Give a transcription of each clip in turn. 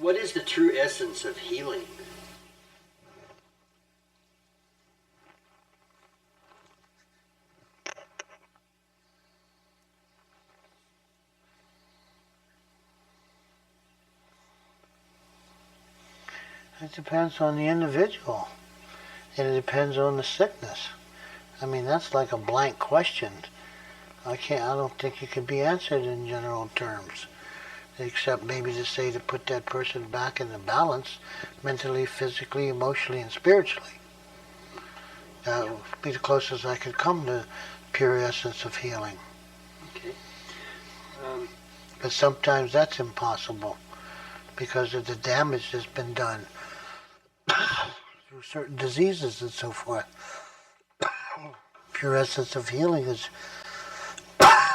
What is the true essence of healing? It depends on the individual, and it depends on the sickness. I mean, that's like a blank question. I don't think it can be answered in general terms, except maybe to say to put that person back in the balance, mentally, physically, emotionally, and spiritually. That would be the closest I could come to pure essence of healing. Okay. But sometimes that's impossible because of the damage that's been done through certain diseases and so forth. Pure essence of healing is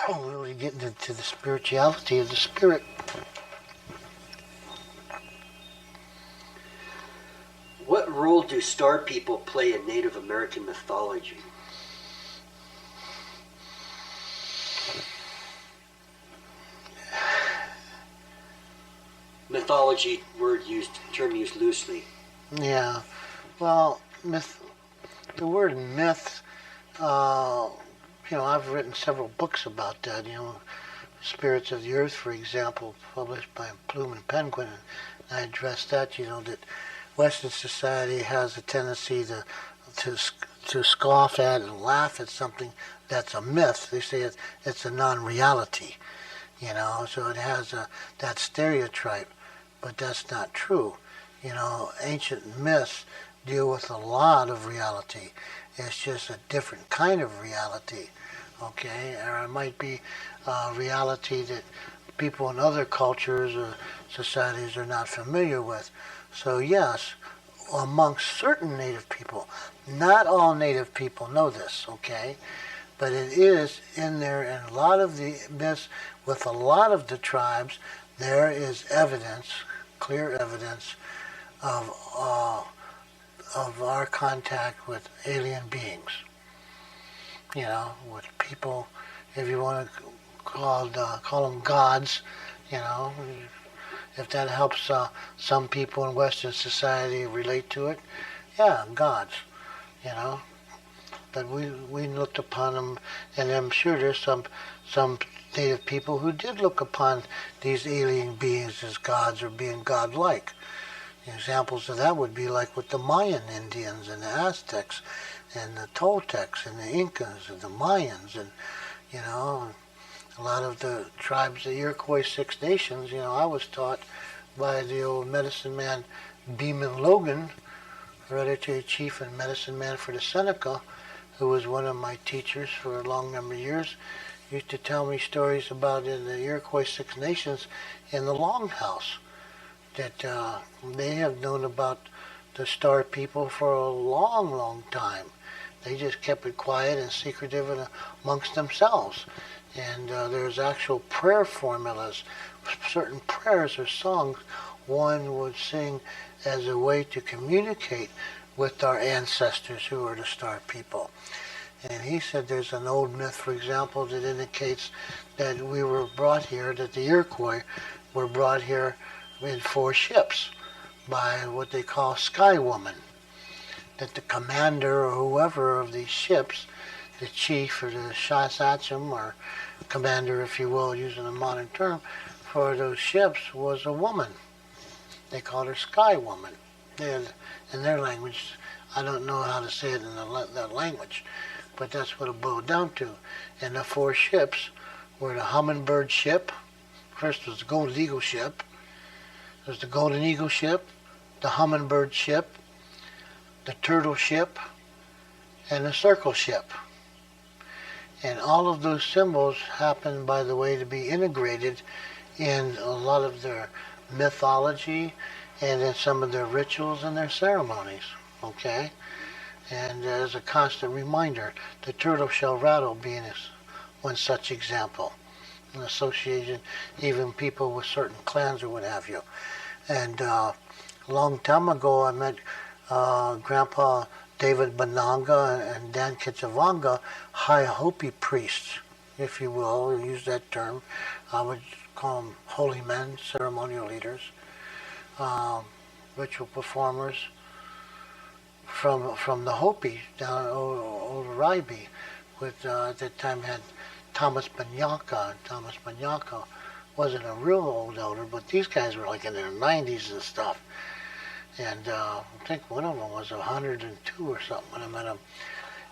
really getting into the spirituality of the spirit. What role do star people play in Native American mythology? Mythology, term used loosely. Yeah, well, the word myth, I've written several books about that, Spirits of the Earth, for example, published by Plume and Penguin, and I addressed that, that Western society has a tendency to scoff at and laugh at something that's a myth. They say it's a non-reality, so it has that stereotype, but that's not true. Ancient myths deal with a lot of reality. It's just a different kind of reality, okay? Or it might be a reality that people in other cultures or societies are not familiar with. So yes, amongst certain Native people, not all Native people know this, okay? But it is in there, and a lot of the myths with a lot of the tribes, there is evidence, clear evidence, of our contact with alien beings. With people, if you want to call them gods, if that helps some people in Western society relate to it, yeah, gods, But we looked upon them, and I'm sure there's some Native people who did look upon these alien beings as gods or being godlike. Examples of that would be like with the Mayan Indians and the Aztecs and the Toltecs and the Incas and the Mayans and, a lot of the tribes, the Iroquois Six Nations, I was taught by the old medicine man Beeman Logan, hereditary chief and medicine man for the Seneca, who was one of my teachers for a long number of years, used to tell me stories about in the Iroquois Six Nations in the Longhouse, that they have known about the star people for a long, long time. They just kept it quiet and secretive and amongst themselves. And there's actual prayer formulas, certain prayers or songs one would sing as a way to communicate with our ancestors who are the star people. And he said there's an old myth, for example, that indicates that we were brought here, that the Iroquois were brought here in 4 ships by what they call Sky Woman. That the commander or whoever of these ships, the chief or the sachem or commander, if you will, using a modern term, for those ships was a woman. They called her Sky Woman. In their language, I don't know how to say it in that language, but that's what it boiled down to. And the 4 ships were the Hummingbird ship. First was the Golden Eagle ship. There's the Golden Eagle ship, the Hummingbird ship, the Turtle ship, and the Circle ship. And all of those symbols happen, by the way, to be integrated in a lot of their mythology and in some of their rituals and their ceremonies, okay? And as a constant reminder, the turtle shell rattle being one such example. An association, even people with certain clans or what have you. And a long time ago, I met Grandpa David Bananga and Dan Kitchavanga, High Hopi priests, if you will, use that term. I would call them holy men, ceremonial leaders, um, ritual performers from the Hopi down at Ordained, with at that time had Thomas Banyaka. Thomas Banyaka wasn't a real old elder, but these guys were like in their 90s and stuff. And I think one of them was 102 or something when I met them.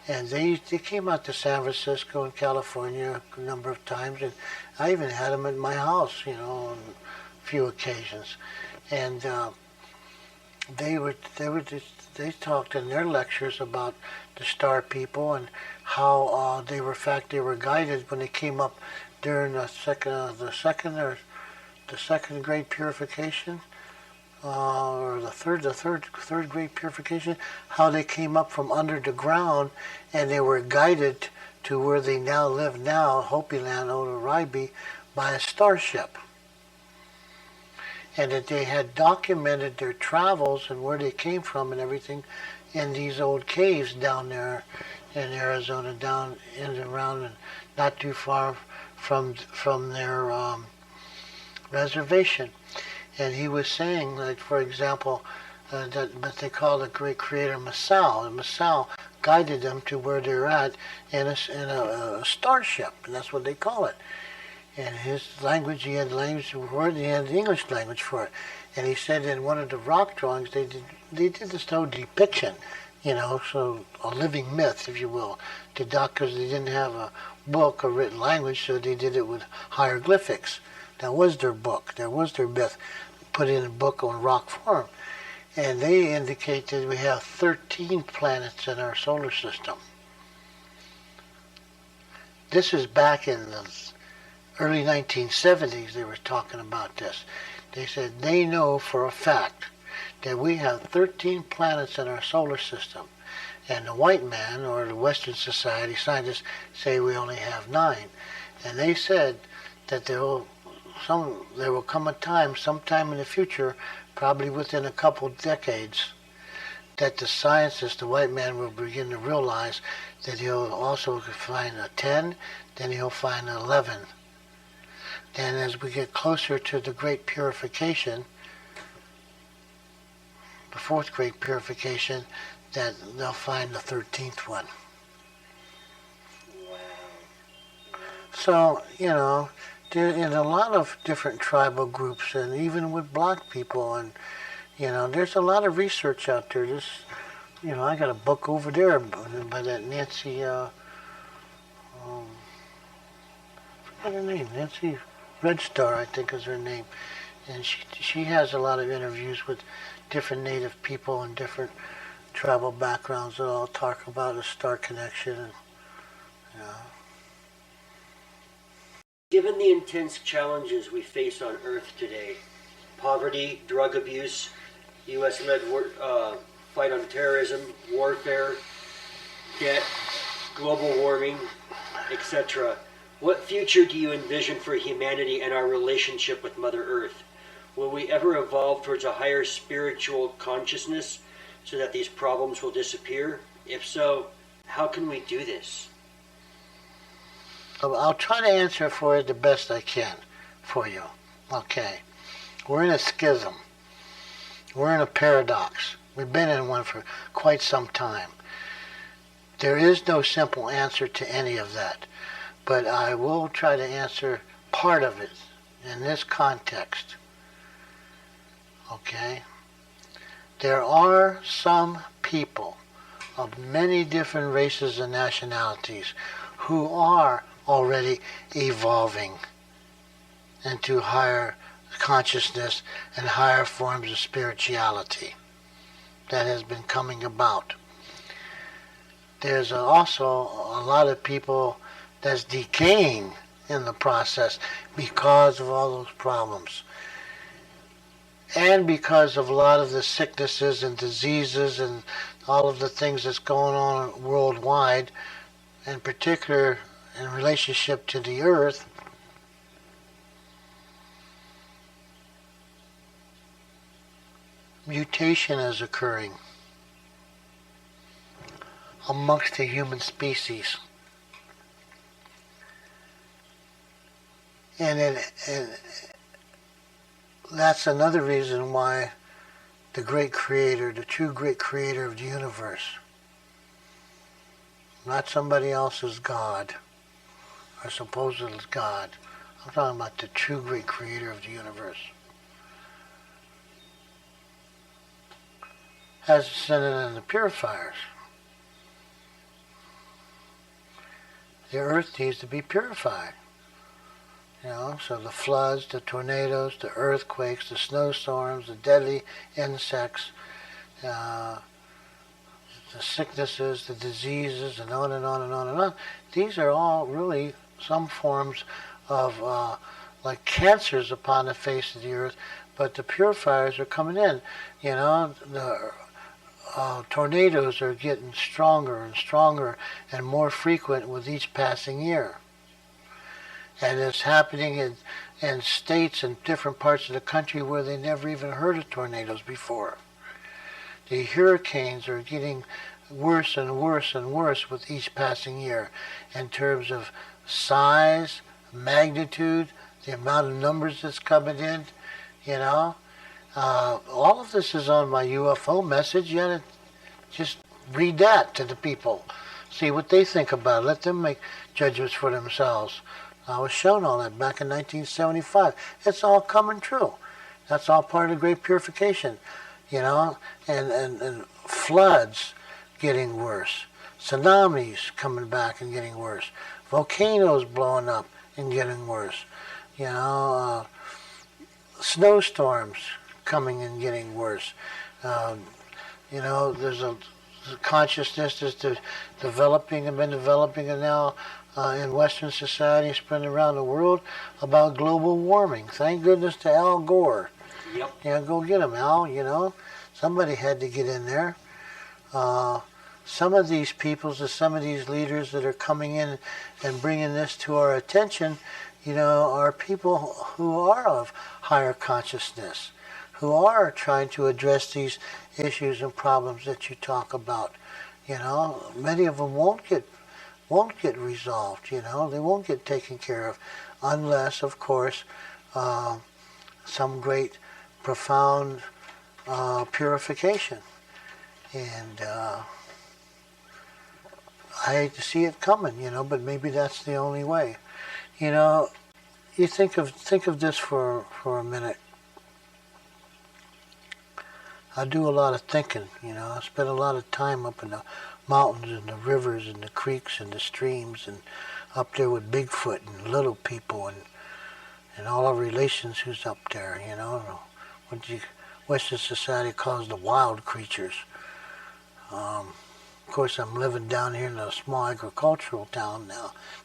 And they came out to San Francisco and California a number of times, and I even had them at my house, you know, on a few occasions. And they talked in their lectures about the star people and how they were guided when they came up during the second great purification, or the third great purification, how they came up from under the ground and they were guided to where they now live now, Hopi Land, Ordained, by a starship. And that they had documented their travels and where they came from and everything in these old caves down there in Arizona, down in and around and not too far from their reservation. And he was saying, like, for example, that they call the great creator Masao. And Masao guided them to where they're at in a starship, and that's what they call it. And his language, he had language word, he had the English language for it. And he said in one of the rock drawings, they did this whole depiction, you know, so a living myth, if you will, to doctors. They didn't have a book or written language, so they did it with hieroglyphics. That was their book. That was their myth, put in a book on rock form. And they indicate that we have 13 planets in our solar system. This is back in the early 1970s they were talking about this. They said they know for a fact that we have 13 planets in our solar system. And the white man, or the Western society scientists, say we only have 9. And they said that there will come a time, sometime in the future, probably within a couple decades, that the scientists, the white man, will begin to realize that he'll also find a 10, then he'll find 11. Then as we get closer to the Great Purification, the fourth Great Purification, that they'll find the 13th one. Wow. So, you know, in a lot of different tribal groups, and even with black people, and, you know, there's a lot of research out there. You know, I got a book over there by that Nancy, I forgot her name, Nancy Red Star, I think is her name. And she has a lot of interviews with different native people and different tribal backgrounds that all talk about a star connection. And, you know. Given the intense challenges we face on Earth today, poverty, drug abuse, U.S.-led fight on terrorism, warfare, debt, global warming, etc., what future do you envision for humanity and our relationship with Mother Earth? Will we ever evolve towards a higher spiritual consciousness so that these problems will disappear? If so, how can we do this? I'll try to answer for it the best I can for you. Okay. We're in a schism. We're in a paradox. We've been in one for quite some time. There is no simple answer to any of that. But I will try to answer part of it in this context. Okay? There are some people of many different races and nationalities who are already evolving into higher consciousness and higher forms of spirituality that has been coming about. There's also a lot of people that's decaying in the process because of all those problems. And because of a lot of the sicknesses and diseases and all of the things that's going on worldwide, in particular in relationship to the earth, mutation is occurring amongst the human species. And that's another reason why the great creator, the true great creator of the universe. Not somebody else's God, or supposed God. I'm talking about the true great creator of the universe. Has sent it in the purifiers. The earth needs to be purified. So the floods, the tornadoes, the earthquakes, the snowstorms, the deadly insects, the sicknesses, the diseases, and on and on and on and on. These are all really some forms of like cancers upon the face of the earth, but the purifiers are coming in. The tornadoes are getting stronger and stronger and more frequent with each passing year. And it's happening in states and different parts of the country where they never even heard of tornadoes before. The hurricanes are getting worse and worse and worse with each passing year in terms of size, magnitude, the amount of numbers that's coming in, all of this is on my UFO message. You gotta just read that to the people. See what they think about it. Let them make judgments for themselves. I was shown all that back in 1975. It's all coming true. That's all part of the Great Purification, and floods getting worse. Tsunamis coming back and getting worse. Volcanoes blowing up and getting worse. Snowstorms coming and getting worse. There's a consciousness that's developing and been developing and now in Western society, spreading around the world about global warming. Thank goodness to Al Gore. Yep. Yeah, go get him, Al. Somebody had to get in there. Some of these peoples, some of these leaders that are coming in and bringing this to our attention, are people who are of higher consciousness, who are trying to address these issues and problems that you talk about. Many of them won't get resolved. They won't get taken care of unless, of course, some great, profound purification. And I hate to see it coming, but maybe that's the only way. You think of this for a minute. I do a lot of thinking, I spend a lot of time up in the mountains and the rivers and the creeks and the streams and up there with Bigfoot and little people and all our relations who's up there, what Western society calls the wild creatures. Of course, I'm living down here in a small agricultural town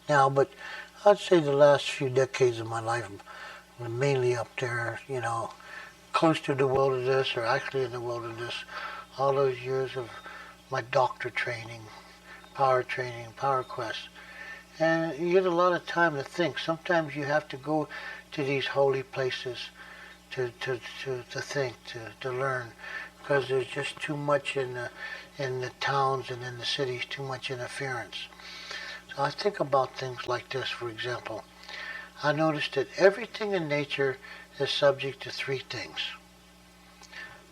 now, but I'd say the last few decades of my life were mainly up there, close to the wilderness, or actually in the wilderness. All those years of my doctor training, power quest. And you get a lot of time to think. Sometimes you have to go to these holy places to think, to learn, because there's just too much in the towns and in the cities, too much interference. So I think about things like this, for example. I noticed that everything in nature is subject to three things: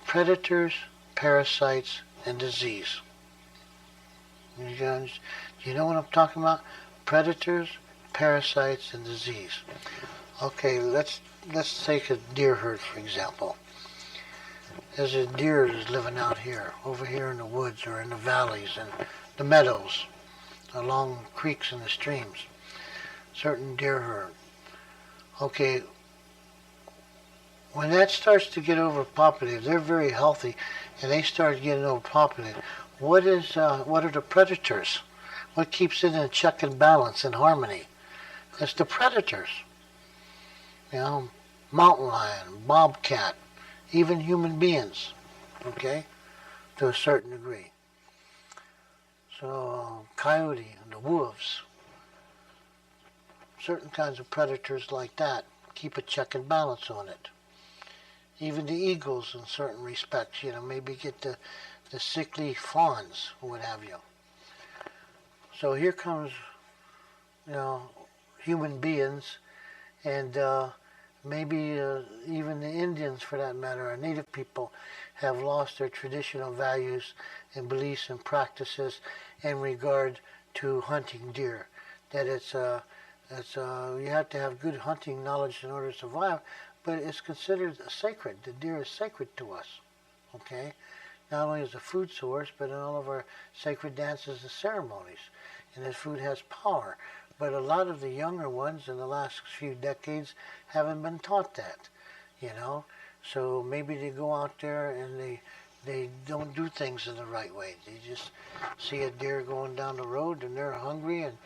predators, parasites, and disease. Do you know what I'm talking about? Predators, parasites, and disease. Okay, let's take a deer herd, for example. There's a deer that's living out here, over here in the woods or in the valleys and the meadows, along creeks and the streams. Certain deer herd. Okay, when that starts to get overpopulated, they're very healthy, and they start getting overpopulated. What are the predators? What keeps it in check and balance and harmony? It's the predators. Mountain lion, bobcat, even human beings, okay, to a certain degree. So, coyote and the wolves, certain kinds of predators like that keep a check and balance on it. Even the eagles, in certain respects, maybe get the sickly fawns, or what have you. So here comes, human beings, and maybe even the Indians, for that matter, our native people, have lost their traditional values and beliefs and practices in regard to hunting deer. That you have to have good hunting knowledge in order to survive, but it's considered sacred. The deer is sacred to us, okay? Not only as a food source, but in all of our sacred dances and ceremonies. And this food has power. But a lot of the younger ones in the last few decades haven't been taught that, you know? So maybe they go out there and they don't do things in the right way. They just see a deer going down the road and they're hungry, and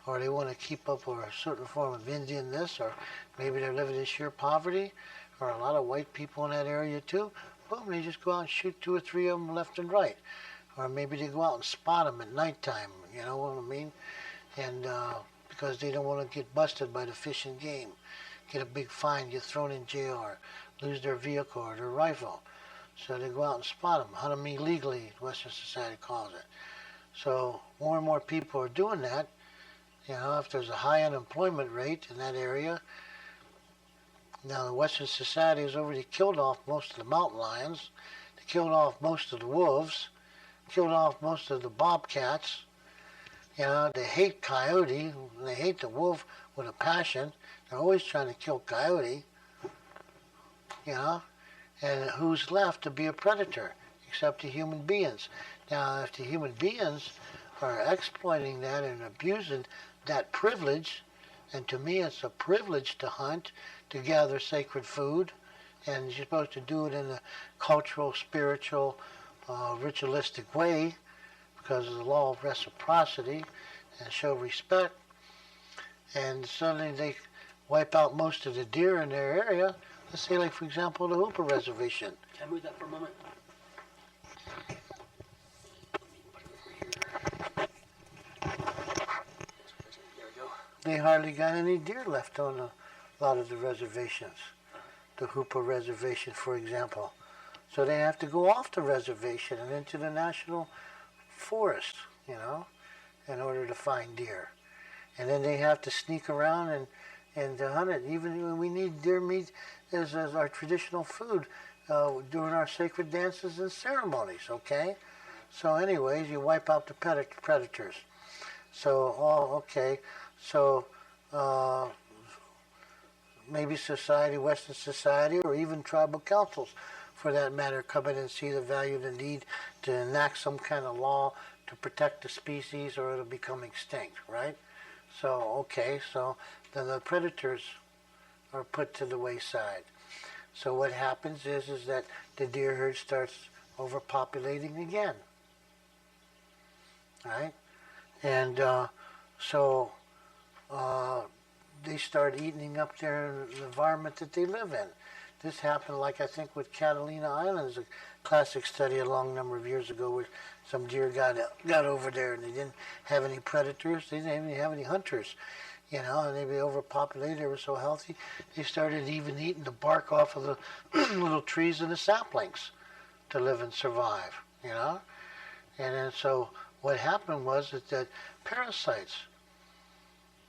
or they want to keep up with a certain form of Indianness, or maybe they're living in sheer poverty, or a lot of white people in that area too. Boom, they just go out and shoot 2 or 3 of them left and right. Or maybe they go out and spot them at nighttime, you know what I mean? And because they don't want to get busted by the fish and game, get a big fine, get thrown in jail, or lose their vehicle or their rifle. So they go out and spot them, hunt them illegally, Western society calls it. So more and more people are doing that. You know, if there's a high unemployment rate in that area, now the Western society has already killed off most of the mountain lions, they killed off most of the wolves, killed off most of the bobcats. You know, they hate coyote, they hate the wolf with a passion. They're always trying to kill coyote, you know. And who's left to be a predator except the human beings? Now, if the human beings are exploiting that and abusing that privilege, and to me it's a privilege to hunt, to gather sacred food, and you're supposed to do it in a cultural, spiritual, ritualistic way because of the law of reciprocity and show respect. And suddenly they wipe out most of the deer in their area. Let's say, like, for example, the Hooper Reservation. Can I move that for a moment? There we go. They hardly got any deer left on a lot of the reservations. The Hooper Reservation, for example. So they have to go off the reservation and into the national forest, you know, in order to find deer. And then they have to sneak around and to hunt it. Even when we need deer meat as our traditional food during our sacred dances and ceremonies, okay? So anyways, you wipe out the predators. So, okay, so maybe society, Western society, or even tribal councils, for that matter, come in and see the value, the need to enact some kind of law to protect the species or it'll become extinct, right? So, okay, so then the predators are put to the wayside. So what happens is that the deer herd starts overpopulating again, right? And so they start eating up their environment that they live in. This happened, like I think with Catalina Islands, a classic study a long number of years ago, where some deer got over there and they didn't have any predators, they didn't even have any hunters, you know, and they'd be overpopulated, they were so healthy, they started even eating the bark off of the little trees and the saplings to live and survive, you know. And then so what happened was that parasites,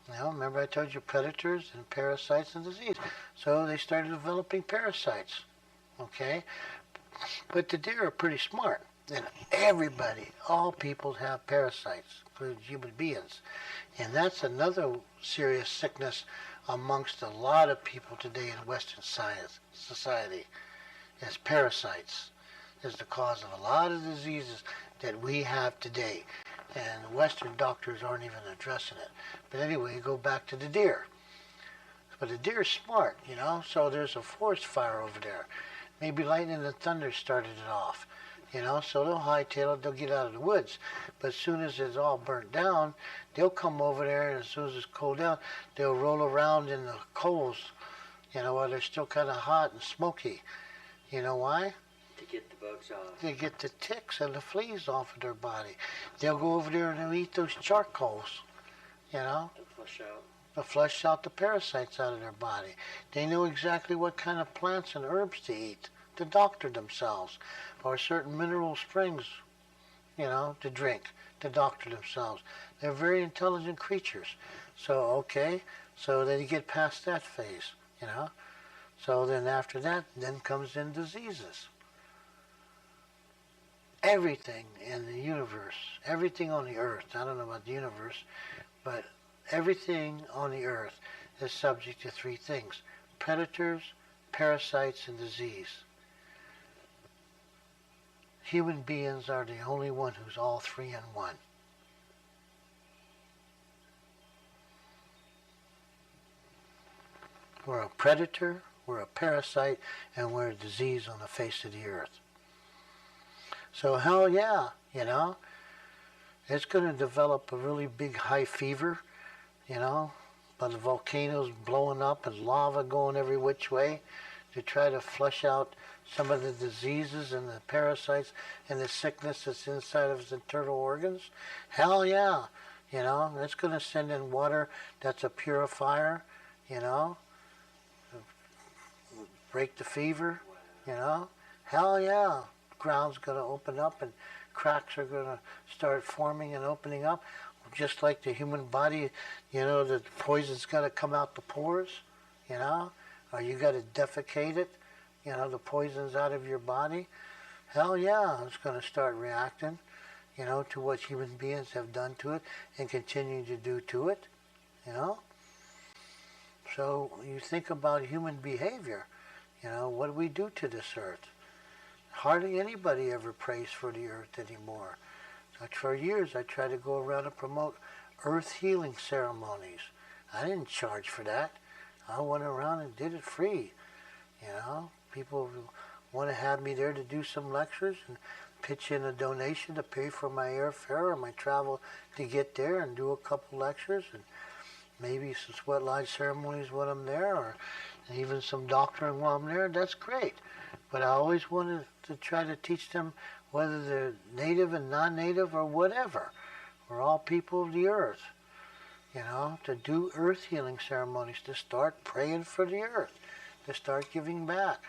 you know, remember I told you predators and parasites and disease. So they started developing parasites, okay? But the deer are pretty smart. And everybody, all people have parasites, including human beings. And that's another serious sickness amongst a lot of people today in Western society, is parasites. Is the cause of a lot of diseases that we have today. And Western doctors aren't even addressing it. But anyway, go back to the deer. But the deer is smart, you know, so there's a forest fire over there. Maybe lightning and thunder started it off, you know, so they'll hightail it, they'll get out of the woods. But as soon as it's all burnt down, they'll come over there, and as soon as it's cooled down, they'll roll around in the coals, you know, while they're still kind of hot and smoky. You know why? To get the bugs off. They get the ticks and the fleas off of their body. They'll go over there and they'll eat those charcoals, you know. To flush out. To flush out the parasites out of their body. They know exactly what kind of plants and herbs to eat, to doctor themselves, or certain mineral springs, you know, to drink, to doctor themselves. They're very intelligent creatures. So, okay, so they get past that phase, you know. So then after that, then comes in diseases. Everything in the universe, everything on the earth, I don't know about the universe, but everything on the earth is subject to three things: predators, parasites, and disease. Human beings are the only one who's all three in one. We're a predator, we're a parasite, and we're a disease on the face of the earth. So hell yeah, it's going to develop a really big high fever, by the volcanoes blowing up and lava going every which way to try to flush out some of the diseases and the parasites and the sickness that's inside of the internal organs. Hell yeah, it's going to send in water that's a purifier, break the fever, Hell yeah, ground's going to open up and cracks are going to start forming and opening up. Just like the human body, the poison's got to come out the pores, or you got to defecate it, the poison's out of your body. Hell yeah, it's going to start reacting, to what human beings have done to it and continue to do to it, So you think about human behavior, what do we do to this earth? Hardly anybody ever prays for the earth anymore. For years, I tried to go around and promote earth healing ceremonies. I didn't charge for that. I went around and did it free. People want to have me there to do some lectures and pitch in a donation to pay for my airfare or my travel to get there and do a couple lectures and maybe some sweat lodge ceremonies when I'm there, or even some doctoring while I'm there. That's great. But I always wanted to try to teach them, whether they're native and non-native or whatever, we're all people of the earth, to do earth healing ceremonies, to start praying for the earth, to start giving back,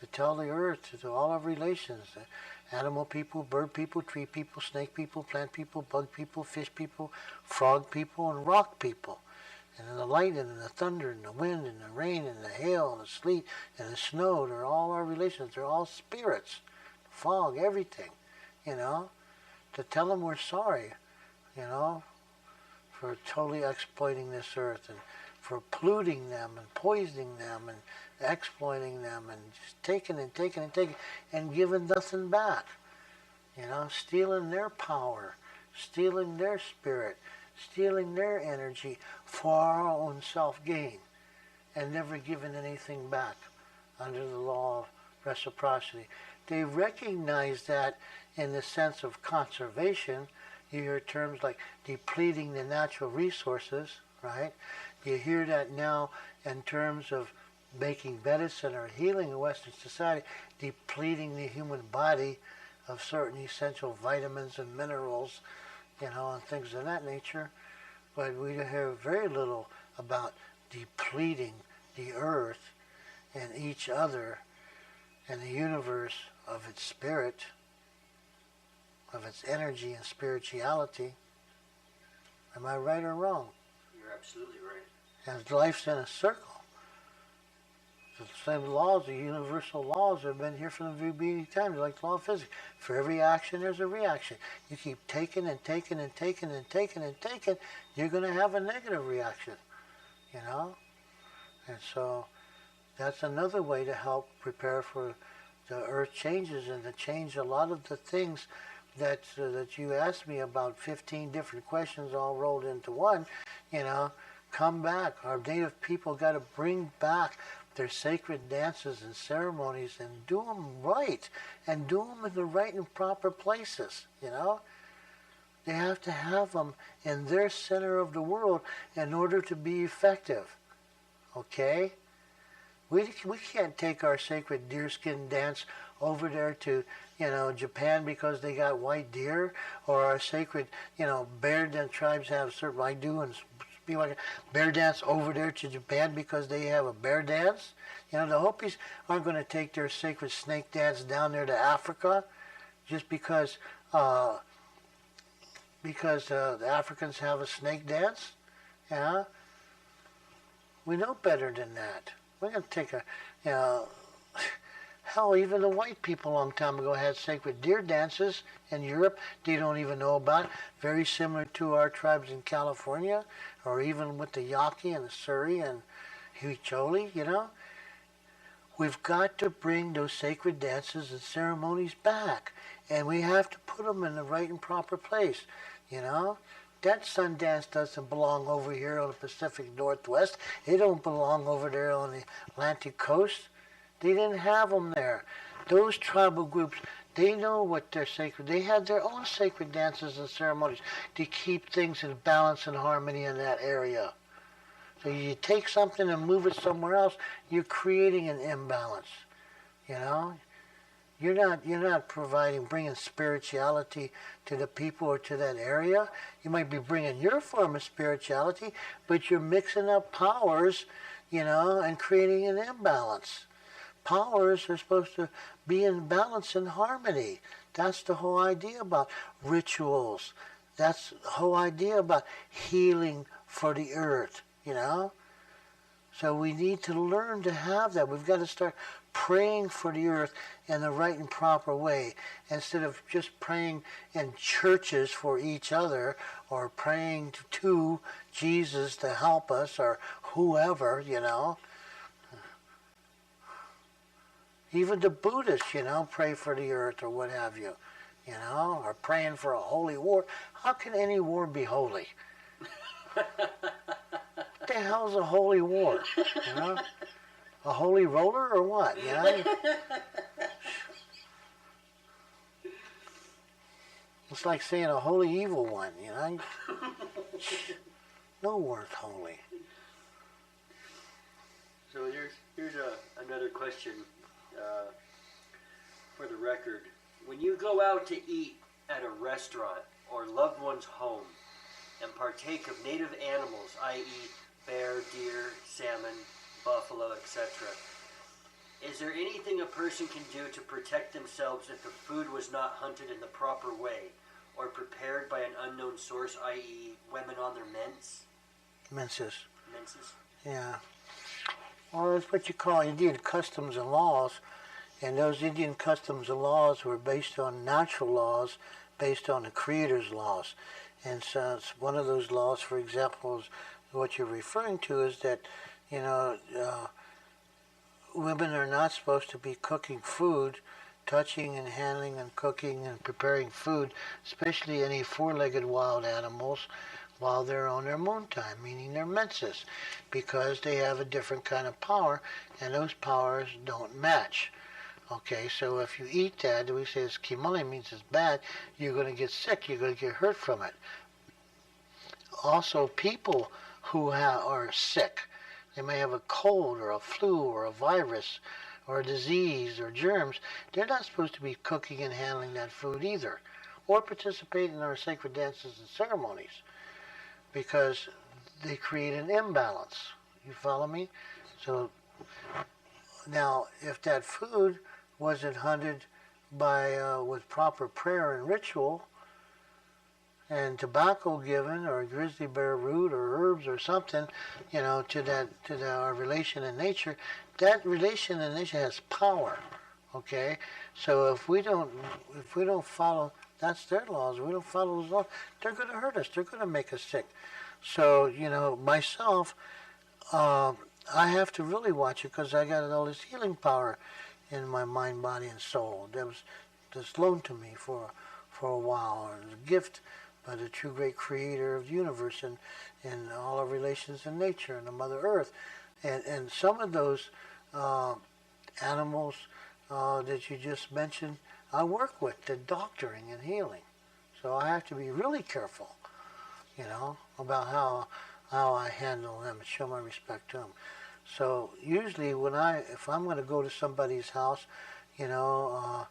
to tell the earth, to all our relations, animal people, bird people, tree people, snake people, plant people, bug people, fish people, frog people, and rock people. And in the lightning and the thunder and the wind and the rain and the hail and the sleet and the snow, they're all our relations. They're all spirits. Fog, everything, to tell them we're sorry, for totally exploiting this earth and for polluting them and poisoning them and exploiting them and just taking and taking and taking and giving nothing back, stealing their power, stealing their spirit, stealing their energy for our own self-gain and never giving anything back under the law of reciprocity. They recognize that in the sense of conservation. You hear terms like depleting the natural resources, right? You hear that now in terms of making medicine or healing in Western society, depleting the human body of certain essential vitamins and minerals, and things of that nature. But we hear very little about depleting the earth and each other and the universe of its spirit, of its energy and spirituality. Am I right or wrong? You're absolutely right. And life's in a circle. The same laws, the universal laws, have been here from the very beginning of time. They're like the law of physics. For every action, there's a reaction. You keep taking and taking and taking and taking and taking, you're going to have a negative reaction, And so that's another way to help prepare for the earth changes and to change a lot of the things that you asked me about, 15 different questions all rolled into one, come back. Our native people got to bring back their sacred dances and ceremonies and do them right and do them in the right and proper places, They have to have them in their center of the world in order to be effective, okay? We can't take our sacred deerskin dance over there to, Japan because they got white deer, or our sacred, bear dance tribes have certain, I do, and bear dance over there to Japan because they have a bear dance. The Hopis aren't going to take their sacred snake dance down there to Africa just because the Africans have a snake dance. Yeah, we know better than that. We're going to take a, you know, hell, even the white people a long time ago had sacred deer dances in Europe they don't even know about, very similar to our tribes in California, or even with the Yaqui and the Surrey and Huicholi, you know. We've got to bring those sacred dances and ceremonies back, and we have to put them in the right and proper place, you know. That sun dance doesn't belong over here on the Pacific Northwest. It don't belong over there on the Atlantic coast. They didn't have them there. Those tribal groups, they know what they're sacred. They had their own sacred dances and ceremonies to keep things in balance and harmony in that area. So you take something and move it somewhere else, you're creating an imbalance. You know, you're not bringing spirituality to the people or to that area. You might be bringing your form of spirituality, but you're mixing up powers, you know, and creating an imbalance. Powers are supposed to be in balance and harmony. That's the whole idea about rituals. That's the whole idea about healing for the earth, you know. So we need to learn to have that. We've got to start praying for the earth in the right and proper way, instead of just praying in churches for each other, or praying to Jesus to help us, or whoever, you know. Even the Buddhists, you know, pray for the earth or what have you, you know, or praying for a holy war. How can any war be holy? What the hell's a holy war, you know? A holy roller or what, you know? It's like saying a holy evil one, you know? No war's holy. So here's another question for the record. When you go out to eat at a restaurant or loved one's home and partake of native animals, i.e. bear, deer, salmon, buffalo, etc., is there anything a person can do to protect themselves if the food was not hunted in the proper way or prepared by an unknown source, i.e. women on their menses? Menses. Menses? Yeah. Well, that's what you call Indian customs and laws, and those Indian customs and laws were based on natural laws, based on the Creator's laws. And so it's one of those laws, for example, is what you're referring to, is that, you know, women are not supposed to be cooking food, touching and handling and cooking and preparing food, especially any four-legged wild animals, while they're on their moon time, meaning their menses, because they have a different kind of power, and those powers don't match. Okay, so if you eat that, we say it's kimali, means it's bad, you're going to get sick, you're going to get hurt from it. Also, people who are sick, they may have a cold or a flu or a virus or a disease or germs, they're not supposed to be cooking and handling that food either, or participating in our sacred dances and ceremonies, because they create an imbalance. You follow me? So now, if that food wasn't hunted by with proper prayer and ritual, and tobacco given, or grizzly bear root, or herbs, or something, you know, to our relation in nature, that relation in nature has power. Okay, so if we don't follow, that's their laws. We don't follow those laws, they're going to hurt us. They're going to make us sick. So, you know, myself, I have to really watch it, because I got all this healing power in my mind, body, and soul. That was just loaned to me for a while, or a gift by the true great Creator of the universe and all our relations in nature and the Mother Earth. And some of those animals that you just mentioned, I work with, the doctoring and healing. So I have to be really careful, you know, about how I handle them and show my respect to them. So usually if I'm going to go to somebody's house, you know,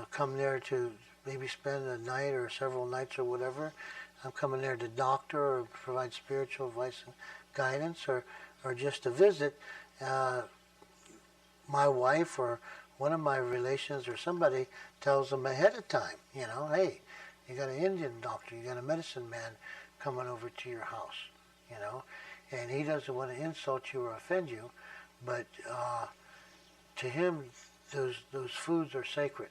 come there to maybe spend a night or several nights or whatever, I'm coming there to doctor or provide spiritual advice and guidance, or just to visit, my wife or one of my relations or somebody tells them ahead of time, you know, hey, you got an Indian doctor, you got a medicine man coming over to your house, you know, and he doesn't want to insult you or offend you, But to him, those foods are sacred,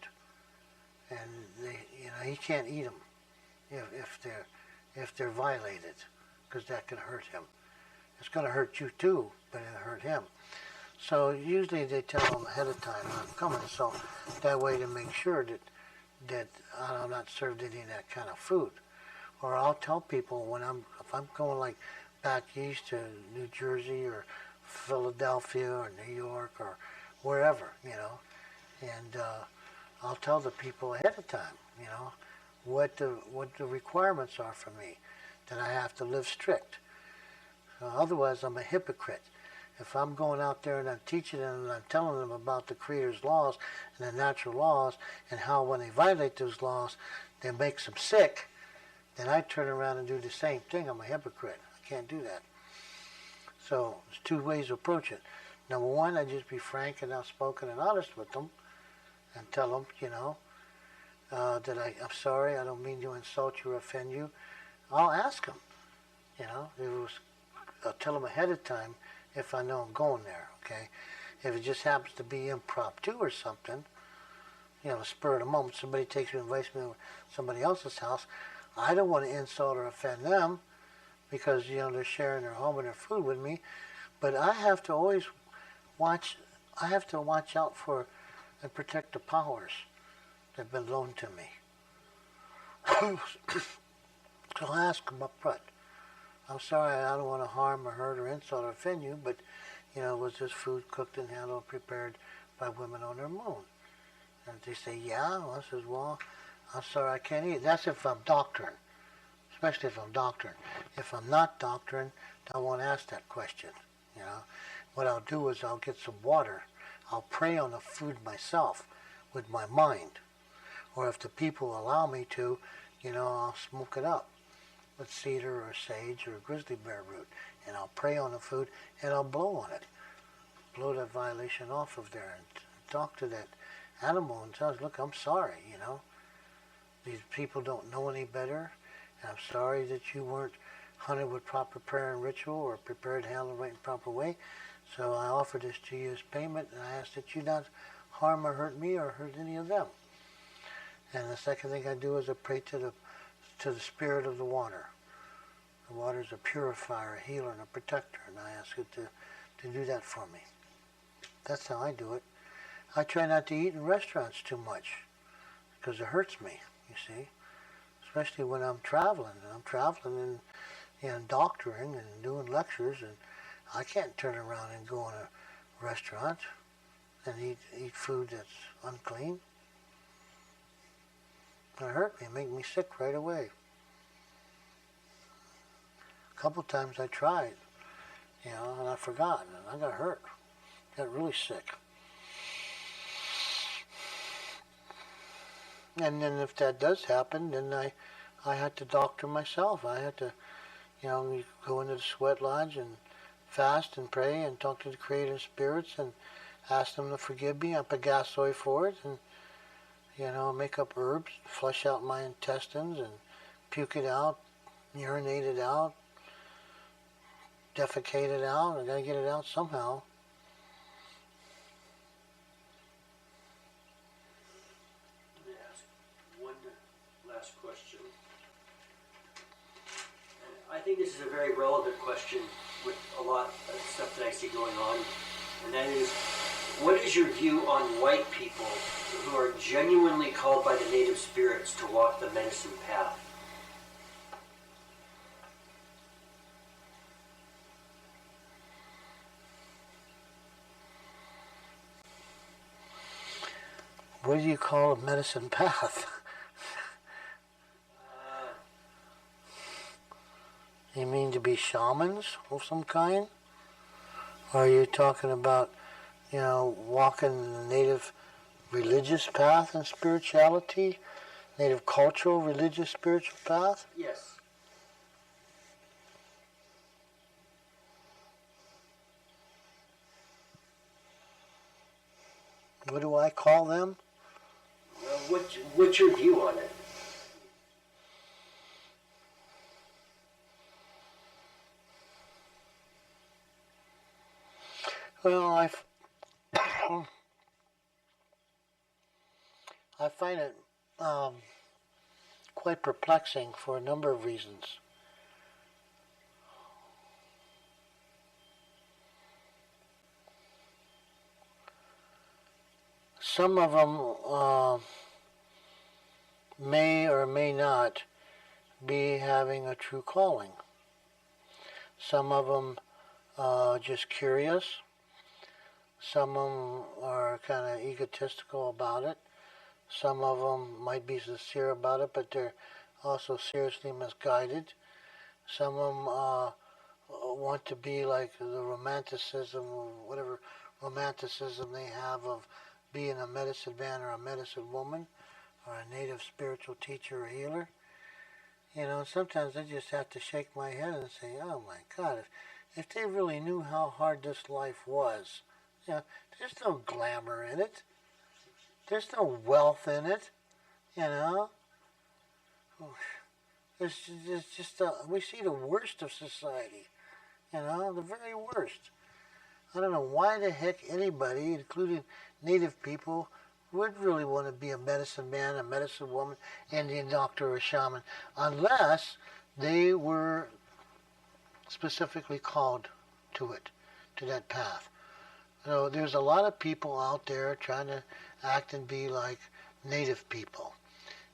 and he can't eat them if they're violated, because that can hurt him. It's going to hurt you too, but it'll hurt him. So usually they tell him ahead of time I'm coming, so that way to make sure that I'm not served any of that kind of food. Or I'll tell people if I'm going like back east to New Jersey or Philadelphia or New York or wherever, and I'll tell the people ahead of time, what the requirements are for me, that I have to live strict. Otherwise, I'm a hypocrite. If I'm going out there and I'm teaching them and I'm telling them about the Creator's laws and the natural laws and how when they violate those laws, they makes them sick, then I turn around and do the same thing. I'm a hypocrite. I can't do that. So there's two ways to approach it. Number one, I just be frank and outspoken and honest with them and tell them, that I'm sorry, I don't mean to insult you or offend you. I'll ask them, I'll tell them ahead of time if I know I'm going there, okay? If it just happens to be impromptu or something, spur of the moment, somebody takes me and invites me to somebody else's house, I don't want to insult or offend them because, they're sharing their home and their food with me, but I have to always watch out for and protect the powers that have been loaned to me. So I'll ask them up front. I'm sorry, I don't want to harm or hurt or insult or offend you, but, was this food cooked and handled, prepared by women on their moon? And if they say, yeah, I says, well, I'm sorry, I can't eat it. That's if I'm doctoring, especially if I'm doctoring. If I'm not doctoring, I won't ask that question, What I'll do is I'll get some water. I'll pray on the food myself with my mind. Or if the people allow me to, I'll smoke it up with cedar or sage or grizzlybear root, and I'll pray on the food and I'll blow on it, blow that violation off of there, and talk to that animal and tell us, look, I'm sorry, these people don't know any better, and I'm sorry that you weren't hunted with proper prayer and ritual or prepared, handled right in proper way, so I offer this to you as payment, and I ask that you not harm or hurt me or hurt any of them. And the second thing I do is I pray to the spirit of the water. The water is a purifier, a healer, and a protector, and I ask it to do that for me. That's how I do it. I try not to eat in restaurants too much because it hurts me, you see, especially when I'm traveling. And I'm traveling and doctoring and doing lectures, and I can't turn around and go in a restaurant and eat food that's unclean. It hurt me, it made me sick right away. A couple times I tried, and I forgot, and I got hurt. Got really sick. And then if that does happen, then I had to doctor myself. I had to, go into the sweat lodge and fast and pray and talk to the creator spirits and ask them to forgive me. I pagasoy for it and, make up herbs, flush out my intestines and puke it out, urinate it out, defecate it out. I gotta get it out somehow. Let me ask one last question. And I think this is a very relevant question with a lot of stuff that I see going on, and that is, what is your view on white people who are genuinely called by the native spirits to walk the medicine path? What do you call a medicine path? You mean to be shamans of some kind? Or are you talking about, walking the native religious path and spirituality? Native cultural, religious, spiritual path? Yes. What do I call them? What's your view on it? Well, I find it quite perplexing for a number of reasons. Some of them may or may not be having a true calling. Some of them just curious. Some of them are kind of egotistical about it. Some of them might be sincere about it, but they're also seriously misguided. Some of them want to be like the romanticism, or whatever romanticism they have of being a medicine man or a medicine woman or a native spiritual teacher or healer. You know, sometimes I just have to shake my head and say, oh my God, if they really knew how hard this life was, you know, there's no glamour in it. There's no wealth in it, you know. It's just we see the worst of society, you know, the very worst. I don't know why the heck anybody, including native people, would really want to be a medicine man, a medicine woman, Indian doctor, or a shaman, unless they were specifically called to it, to that path. So there's a lot of people out there trying to act and be like native people.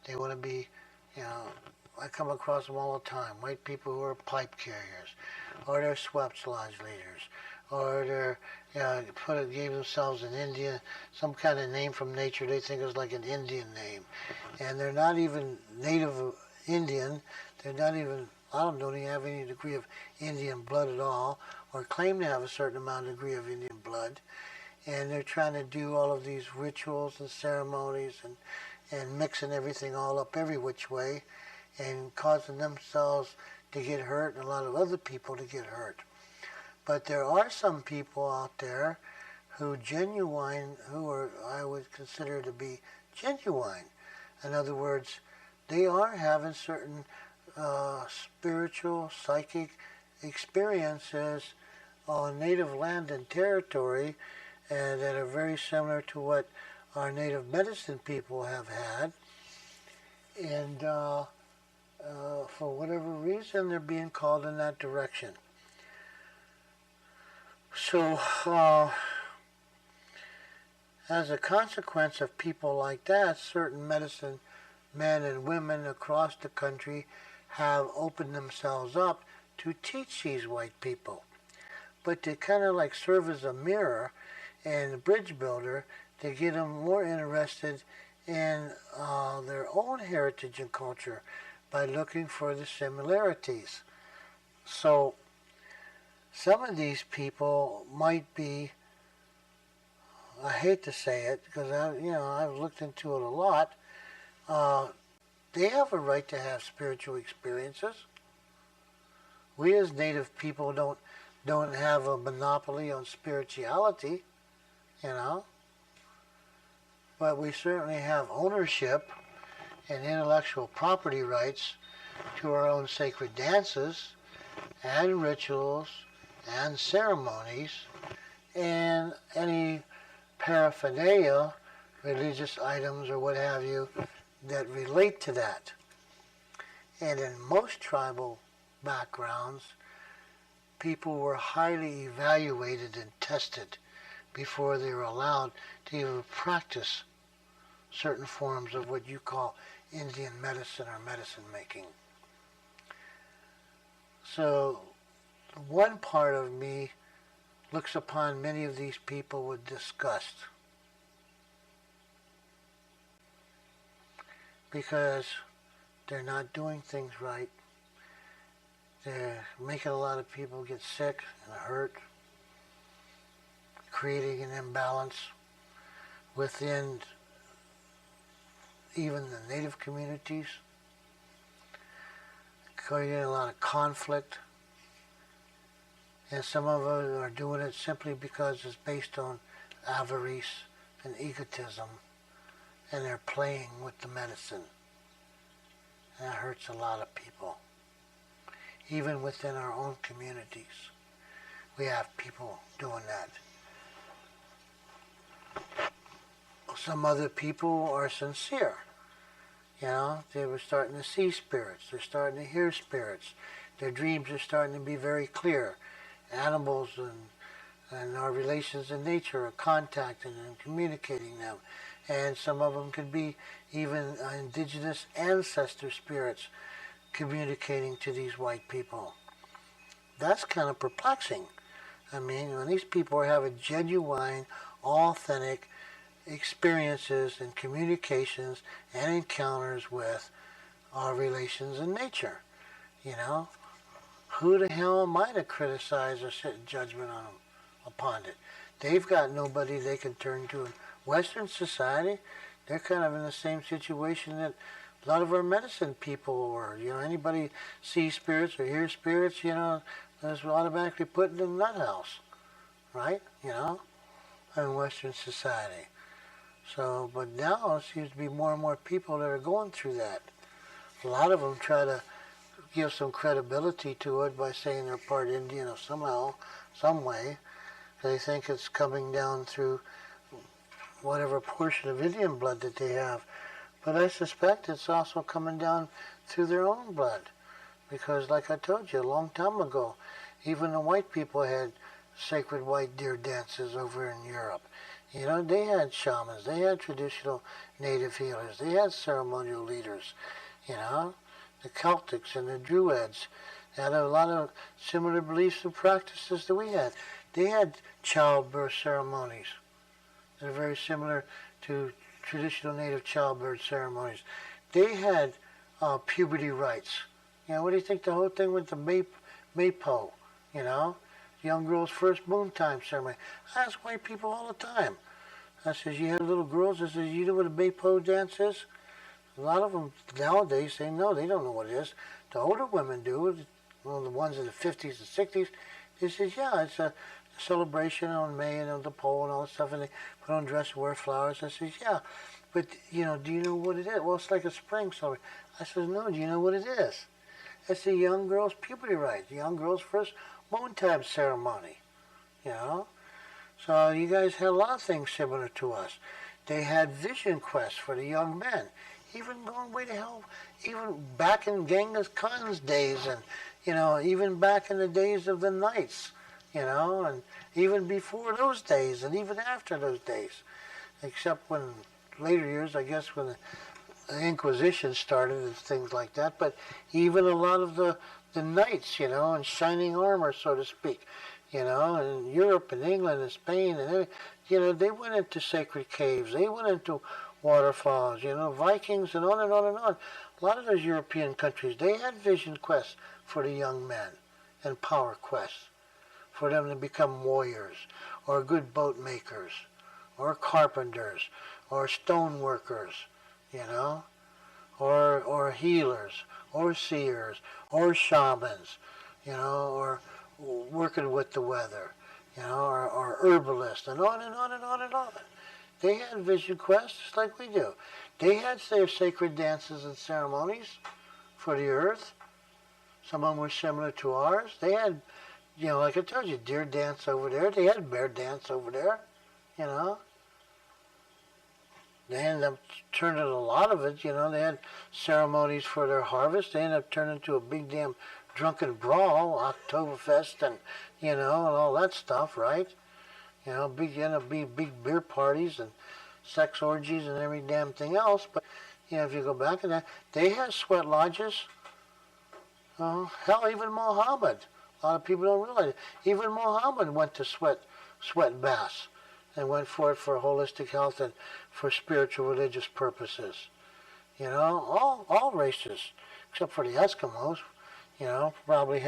They want to be, you know, I come across them all the time. White people who are pipe carriers, or they're swept lodge leaders, or they're, you know, gave themselves an Indian, some kind of name from nature they think is like an Indian name, and they're not even native Indian. They're not even. I don't even have any degree of Indian blood at all, or claim to have a certain amount of degree of Indian blood, and they're trying to do all of these rituals and ceremonies and mixing everything all up every which way, and causing themselves to get hurt and a lot of other people to get hurt. But there are some people out there who are, I would consider to be genuine. In other words, they are having certain spiritual, psychic experiences on native land and territory, and that are very similar to what our native medicine people have had. And for whatever reason, they're being called in that direction. So, as a consequence of people like that, certain medicine men and women across the country have opened themselves up to teach these white people. But to kind of like serve as a mirror and a bridge builder to get them more interested in their own heritage and culture by looking for the similarities. So some of these people might be, I hate to say it because I've looked into it a lot. They have a right to have spiritual experiences. We as native people don't have a monopoly on spirituality, you know. But we certainly have ownership and intellectual property rights to our own sacred dances and rituals and ceremonies and any paraphernalia, religious items or what have you, that relate to that. And in most tribal backgrounds, people were highly evaluated and tested before they were allowed to even practice certain forms of what you call Indian medicine or medicine making. So one part of me looks upon many of these people with disgust, because they're not doing things right. They're making a lot of people get sick and hurt, creating an imbalance within even the native communities, creating a lot of conflict. And some of them are doing it simply because it's based on avarice and egotism, and they're playing with the medicine. And that hurts a lot of people. Even within our own communities, we have people doing that. some other people are sincere. You know, they were starting to see spirits. They're starting to hear spirits. Their dreams are starting to be very clear. Animals and our relations in nature are contacting and communicating them. And some of them could be even indigenous ancestor spirits communicating to these white people. That's kind of perplexing. I mean, when these people are having genuine, authentic experiences and communications and encounters with our relations in nature, you know, who the hell am I to criticize or sit in judgment on them, upon it? They've got nobody they can turn to. In Western society, they're kind of in the same situation that a lot of our medicine people were. You know, anybody see spirits or hear spirits, you know, that's automatically put in the nut house, right? You know, in Western society. So, but now there seems to be more and more people that are going through that. A lot of them try to give some credibility to it by saying they're part Indian or somehow, some way. They think it's coming down through whatever portion of Indian blood that they have. But I suspect it's also coming down through their own blood. Because like I told you a long time ago, even the white people had sacred white deer dances over in Europe. You know, they had shamans, they had traditional native healers, they had ceremonial leaders, you know. The Celtics and the Druids had a lot of similar beliefs and practices that we had. They had childbirth ceremonies that are very similar to traditional native childbirth ceremonies. They had puberty rites. You know, what do you think the whole thing with the Maypo, you know? Young girls' first moon time ceremony. I ask white people all the time. I says, you have little girls. I says, you know what a Maypo dance is? A lot of them nowadays say no, they don't know what it is. The older women do. Well, the ones in the 50s and 60s, they says, yeah, it's a celebration on May and on the pole and all that stuff, and they put on dress and wear flowers. I says, yeah, but, you know, do you know what it is? Well, it's like a spring celebration. I says, no, do you know what it is? It's the young girl's puberty rite, the young girl's first moon time ceremony, you know? So you guys had a lot of things similar to us. They had vision quests for the young men, even going way to hell, even back in Genghis Khan's days, and, you know, even back in the days of the knights, you know, and even before those days, and even after those days, except when later years, I guess, when the Inquisition started and things like that, but even a lot of the knights, you know, in shining armor, so to speak, you know, in Europe and England and Spain, and, you know, they went into sacred caves, they went into waterfalls, you know, Vikings, and on and on and on. A lot of those European countries, they had vision quests for the young men and power quests for them to become warriors or good boat makers or carpenters or stone workers, you know, or healers or seers or shamans, you know, or working with the weather, you know, or herbalists, and on and on and on and on. They had vision quests just like we do. They had their sacred dances and ceremonies for the earth. Some of them were similar to ours. They had, you know, like I told you, deer dance over there. They had bear dance over there, you know. They ended up turning a lot of it, you know. They had ceremonies for their harvest. They ended up turning into a big damn drunken brawl, Oktoberfest, and, you know, and all that stuff, right? You know, ended up being big beer parties and sex orgies and every damn thing else. But, you know, if you go back in that, they had sweat lodges. Hell, even Muhammad. A lot of people don't realize it. Even Muhammad went to sweat baths and went for it for holistic health and for spiritual religious purposes. You know, all races, except for the Eskimos, you know, probably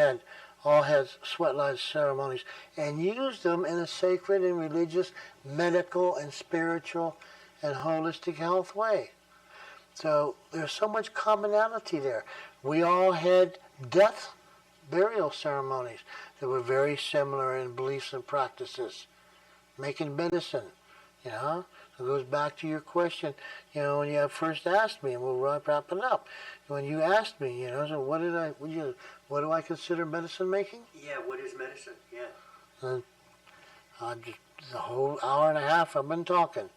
all had sweat lodge ceremonies and used them in a sacred and religious, medical and spiritual and holistic health way. So there's so much commonality there. We all had death burial ceremonies that were very similar in beliefs and practices. Making medicine, you know. It goes back to your question, you know, when you first asked me, and we'll wrap it up. When you asked me, you know, so what do I consider medicine making? Yeah, what is medicine? Yeah. Just the whole hour and a half I've been talking.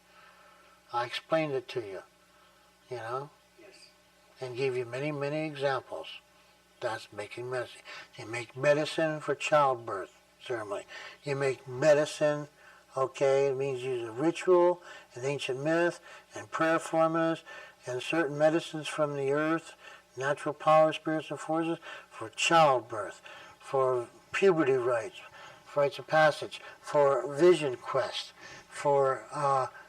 I explained it to you, you know, Yes. and gave you many, many examples. That's making medicine. You make medicine for childbirth ceremony. You make medicine, okay, it means use a ritual, an ancient myth, and prayer formulas, and certain medicines from the earth, natural power, spirits, and forces, for childbirth, for puberty rites, for rites of passage, for vision quest, for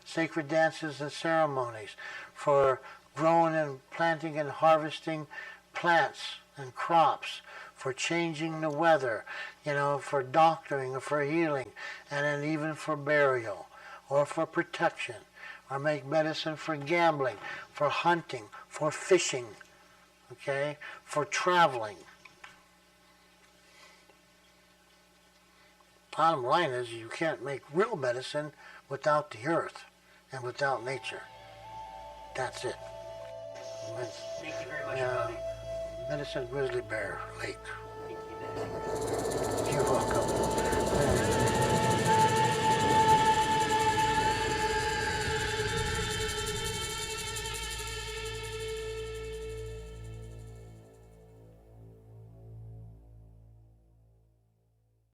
sacred dances and ceremonies, for growing and planting and harvesting plants and crops, for changing the weather, you know, for doctoring or for healing, and then even for burial or for protection, or make medicine for gambling, for hunting, for fishing, okay, for traveling. Bottom line is you can't make real medicine without the earth and without nature. That's it. Thank you very much, Yeah. Bobby. Medicine Grizzlybear Lake. Thank you, man. You're welcome.